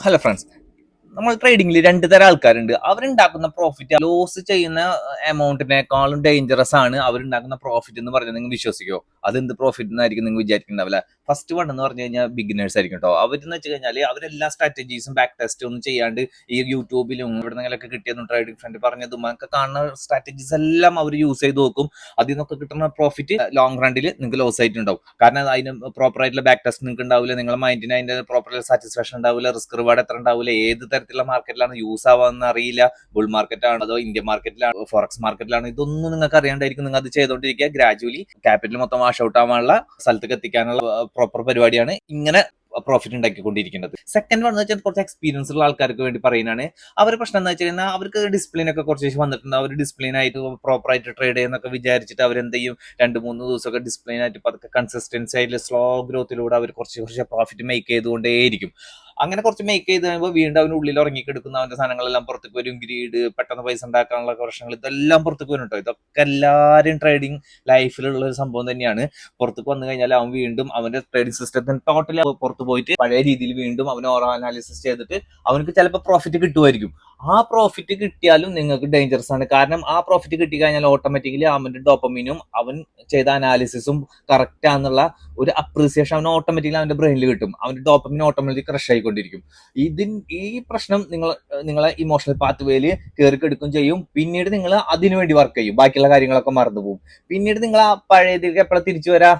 Hello friends, നമ്മൾ ട്രേഡിംഗിൽ രണ്ട് തരം ആൾക്കാരുണ്ട്. അവരുണ്ടാക്കുന്ന പ്രോഫിറ്റ് ലോസ് ചെയ്യുന്ന എമൗണ്ടിനേക്കാളും ഡേഞ്ചറസ് ആണ് അവരുണ്ടാക്കുന്ന പ്രോഫിറ്റ് എന്ന് പറഞ്ഞാൽ നിങ്ങൾ വിശ്വസിക്കുമോ? അതെന്ത് പ്രോഫിറ്റ് എന്നായിരിക്കും നിങ്ങൾ വിചാരിക്കുന്നുണ്ടാവില്ല. ഫസ്റ്റ് വൺ എന്ന് പറഞ്ഞു കഴിഞ്ഞാൽ ബിഗിനേഴ്സ് ആയിരിക്കും കേട്ടോ. അവരെന്ന് വെച്ച് കഴിഞ്ഞാൽ അവരെല്ലാ സ്ട്രാറ്റജീസും ബാക്ക് ടെസ്റ്റ് ഒന്നും ചെയ്യാണ്ട് ഈ യൂട്യൂബിലും ഇവിടെ നിന്നൊക്കെ കിട്ടിയതും ട്രേഡിംഗ് ഫ്രണ്ട് പറഞ്ഞതും ഒക്കെ കാണുന്ന സ്ട്രാറ്റജീസ് എല്ലാം അവർ യൂസ് ചെയ്ത് നോക്കും. അതിൽ നിന്നൊക്കെ കിട്ടുന്ന പ്രോഫിറ്റ് ലോങ് റണ്ണിൽ നിങ്ങൾക്ക് ലോസ് ആയിട്ടുണ്ടാവും. കാരണം അതിന് പ്രോപ്പർ ആയിട്ടുള്ള ബാക്ക് ടെസ്റ്റ് നിങ്ങൾക്ക് ഉണ്ടാവില്ല, നിങ്ങളുടെ മൈൻഡിന് അതിന്റെ പ്രോപ്പർ സാറ്റിസ്ഫാക്ഷൻ ഉണ്ടാവില്ല, റിസ്ക് റിവാർഡ് എത്ര ഉണ്ടാവില്ല, ഏത് തരത്തിലുള്ള മാർക്കറ്റിലാണ് യൂസ് ആവാന്ന് അറിയില്ല, ബുൾ മാർക്കറ്റാണ് അതോ ഇന്ത്യൻ മാർക്കറ്റിലാണ് ഫോറക്സ് മാർക്കറ്റിലാണ്, ഇതൊന്നും നിങ്ങൾക്ക് അറിയാണ്ടായിരിക്കും നിങ്ങൾ അത് ചെയ്തുകൊണ്ടിരിക്കുക. ഗ്രാജുവലി ക്യാപിറ്റൽ മൊത്തം വാഷ് ഔട്ട് ആവാനുള്ള സ്ഥലത്തേക്ക് എത്തിക്കാനുള്ള പ്രോപ്പർ പരിപാടിയാണ് ഇങ്ങനെ പ്രോഫിറ്റ് ഉണ്ടാക്കിക്കൊണ്ടിരിക്കുന്നത്. സെക്കൻഡ് വൺ വെച്ചാൽ കുറച്ച് എക്സ്പീരിയൻസ് ഉള്ള ആൾക്കാർക്ക് വേണ്ടി പറയുന്നതാണ്. അവരുടെ പ്രശ്നം എന്ന് വെച്ച് കഴിഞ്ഞാൽ അവർക്ക് ഡിസിപ്ലിൻ ഒക്കെ കുറച്ച് വന്നിട്ടുണ്ട്. അവർ ഡിസിപ്ലിൻ ആയിട്ട് പ്രോപ്പർ ആയിട്ട് ട്രേഡ് ചെയ്യുന്നൊക്കെ വിചാരിച്ചിട്ട് അവരെന്ത് ചെയ്യും, 2-3 ദിവസമൊക്കെ ഡിസിപ്ലിൻ ആയിട്ട് പതുക്കെ കൺസിസ്റ്റൻസി ആയിട്ട് സ്ലോ ഗ്രോത്തിലൂടെ അവർ കുറച്ച് പ്രോഫിറ്റ് മേക്ക് ചെയ്തുകൊണ്ടേയിരിക്കും. അങ്ങനെ കുറച്ച് മേക്ക് ചെയ്ത് കഴിയുമ്പോൾ വീണ്ടും അവന് ഉള്ളിൽ ഉറങ്ങിക്കെടുക്കുന്ന അവന്റെ സാധനങ്ങളെല്ലാം പുറത്തേക്ക് വരും. ഗ്രീഡ്, പെട്ടെന്ന് പൈസ ഉണ്ടാക്കാനുള്ള പ്രശ്നങ്ങൾ, ഇതെല്ലാം പുറത്തേക്ക് വരും കേട്ടോ. ഇതൊക്കെ എല്ലാവരും ട്രേഡിംഗ് ലൈഫിലുള്ള ഒരു സംഭവം തന്നെയാണ്. പുറത്തേക്ക് വന്നു കഴിഞ്ഞാൽ അവൻ വീണ്ടും അവന്റെ ട്രേഡിംഗ് സിസ്റ്റത്തിന് ടോട്ടലി പുറത്ത് പോയിട്ട് പഴയ രീതിയിൽ വീണ്ടും അവൻ ഓരോ അനാലിസിസ് ചെയ്തിട്ട് അവനക്ക് ചിലപ്പോൾ പ്രോഫിറ്റ് കിട്ടുമായിരിക്കും. ആ പ്രോഫിറ്റ് കിട്ടിയാലും നിങ്ങൾക്ക് ഡേഞ്ചറസ് ആണ്. കാരണം ആ പ്രോഫിറ്റ് കിട്ടി കഴിഞ്ഞാൽ ഓട്ടോമാറ്റിക്കലി അവന്റെ ഡോപ്പമിനും അവൻ ചെയ്ത അനാലിസിസും കറക്റ്റ് ആണെന്നുള്ള ഒരു അപ്രീസിയേഷൻ അവന് ഓട്ടോമാറ്റിക്കലി അവന്റെ ബ്രെയിനിൽ കിട്ടും. അവന്റെ ഡോപ്പമിന് ഓട്ടോമാറ്റിക് ക്രഷ് ആയിക്കൊണ്ടിരിക്കും. ഈ പ്രശ്നം നിങ്ങളെ ഇമോഷണൽ പാത്ത് വേയിൽ കയറിക്കെടുക്കും ചെയ്യും. പിന്നീട് നിങ്ങൾ അതിനു വേണ്ടി വർക്ക് ചെയ്യും, ബാക്കിയുള്ള കാര്യങ്ങളൊക്കെ മറന്നു പോകും. പിന്നീട് നിങ്ങൾ ആ പഴയതിലേക്ക് എപ്പോഴും തിരിച്ചു വരാ,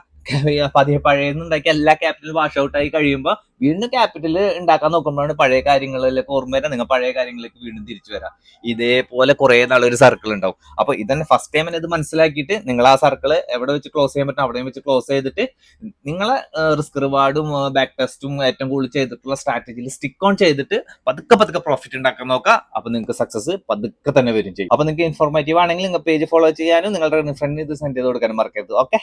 പഴയന്നുണ്ടാക്കി എല്ലാ ക്യാപിറ്റലും വാഷ് ഔട്ട് ആയി കഴിയുമ്പോൾ വീണ്ടും ക്യാപിറ്റൽ ഉണ്ടാക്കാൻ നോക്കുമ്പോഴാണ് പഴയ കാര്യങ്ങളിലേക്ക് ഓർമ്മ വരാം. നിങ്ങൾ പഴയ കാര്യങ്ങളിലേക്ക് വീണ്ടും തിരിച്ചു വരാം. ഇതേപോലെ കുറെ നാളൊരു സർക്കിൾ ഉണ്ടാവും. അപ്പൊ ഇതന്നെ ഫസ്റ്റ് ടൈം ഇത് മനസ്സിലാക്കിയിട്ട് നിങ്ങൾ ആ സർക്കിൾ എവിടെ വെച്ച് ക്ലോസ് ചെയ്യാൻ പറ്റും അവിടെ വെച്ച് ക്ലോസ് ചെയ്തിട്ട് നിങ്ങളെ റിസ്ക് റിവാർഡും ബാക്ക് ടെസ്റ്റും ഏറ്റവും കൂടുതൽ ചെയ്തിട്ടുള്ള സ്ട്രാറ്റജിയിൽ സ്റ്റിക്ക് ഓൺ ചെയ്തിട്ട് പതുക്കെ പ്രോഫിറ്റ് ഉണ്ടാക്കാൻ നോക്കുക. അപ്പൊ നിങ്ങൾക്ക് സക്സസ് പതുക്കെ തന്നെ വരും ചെയ്യും. അപ്പൊ നിങ്ങൾക്ക് ഇൻഫോർമേറ്റീവ് ആണെങ്കിൽ നിങ്ങൾ പേജ് ഫോളോ ചെയ്യാനും നിങ്ങളുടെ ഫ്രണ്ടിന് ഇത് സെൻഡ് ചെയ്ത് കൊടുക്കാനും മറക്കരുത്. ഓക്കെ.